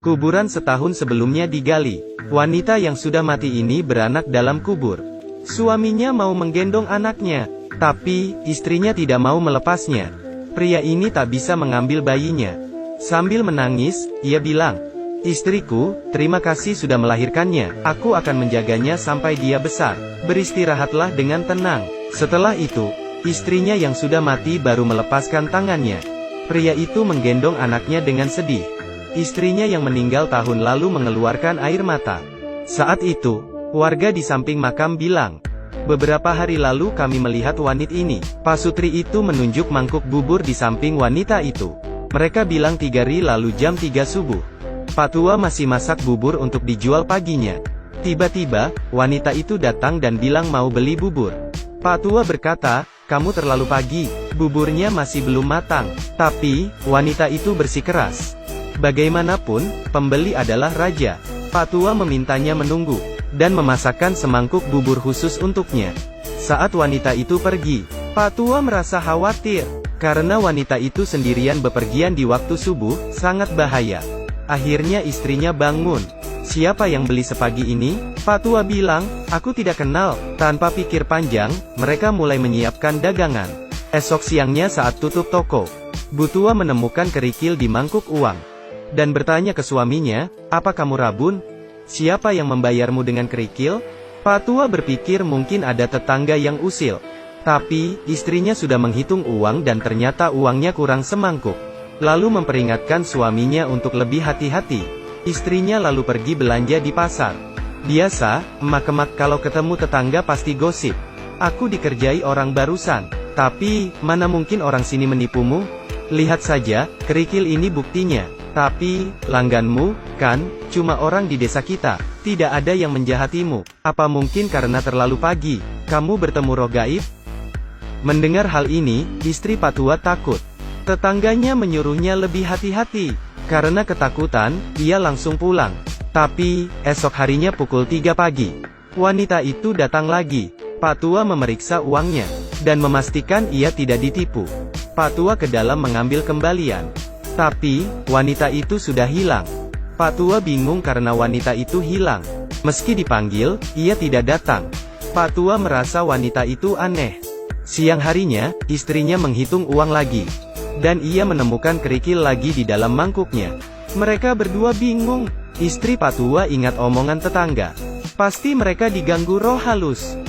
Kuburan setahun sebelumnya digali. Wanita yang sudah mati ini beranak dalam kubur. Suaminya mau menggendong anaknya, tapi istrinya tidak mau melepasnya. Pria ini tak bisa mengambil bayinya. Sambil menangis, ia bilang, "Istriku, terima kasih sudah melahirkannya. Aku akan menjaganya sampai dia besar. Beristirahatlah dengan tenang." Setelah itu, istrinya yang sudah mati baru melepaskan tangannya. Pria itu menggendong anaknya dengan sedih. Istrinya yang meninggal tahun lalu mengeluarkan air mata. Saat itu, warga di samping makam bilang, "Beberapa hari lalu kami melihat wanita ini." Pasutri itu menunjuk mangkuk bubur di samping wanita itu. Mereka bilang 3 hari lalu jam 3 subuh. Pak Tua masih masak bubur untuk dijual paginya. Tiba-tiba, wanita itu datang dan bilang mau beli bubur. Pak Tua berkata, "Kamu terlalu pagi, buburnya masih belum matang." Tapi, wanita itu bersikeras. Bagaimanapun, pembeli adalah raja. Pak Tua memintanya menunggu, dan memasakkan semangkuk bubur khusus untuknya. Saat wanita itu pergi, Pak Tua merasa khawatir, karena wanita itu sendirian bepergian di waktu subuh, sangat bahaya. Akhirnya istrinya bangun. "Siapa yang beli sepagi ini?" Pak Tua bilang, "Aku tidak kenal." Tanpa pikir panjang, mereka mulai menyiapkan dagangan. Esok siangnya saat tutup toko, Bu Tua menemukan kerikil di mangkuk uang, dan bertanya ke suaminya, "Apa kamu rabun? Siapa yang membayarmu dengan kerikil?" Pak Tua berpikir mungkin ada tetangga yang usil. Tapi, istrinya sudah menghitung uang dan ternyata uangnya kurang semangkuk. Lalu memperingatkan suaminya untuk lebih hati-hati. Istrinya lalu pergi belanja di pasar. "Biasa, emak-emak kalau ketemu tetangga pasti gosip. Aku dikerjai orang barusan. Tapi, mana mungkin orang sini menipumu? Lihat saja, kerikil ini buktinya. Tapi, langganmu, kan, cuma orang di desa kita. Tidak ada yang menjahatimu. Apa mungkin karena terlalu pagi, kamu bertemu roh gaib?" Mendengar hal ini, istri Pak Tua takut. Tetangganya menyuruhnya lebih hati-hati. Karena ketakutan, ia langsung pulang. Tapi, esok harinya pukul 3 pagi, wanita itu datang lagi. Pak Tua memeriksa uangnya, dan memastikan ia tidak ditipu. Pak Tua ke dalam mengambil kembalian. Tapi, wanita itu sudah hilang. Pak Tua bingung karena wanita itu hilang. Meski dipanggil, ia tidak datang. Pak Tua merasa wanita itu aneh. Siang harinya, istrinya menghitung uang lagi. Dan ia menemukan kerikil lagi di dalam mangkuknya. Mereka berdua bingung. Istri Pak Tua ingat omongan tetangga. Pasti mereka diganggu roh halus.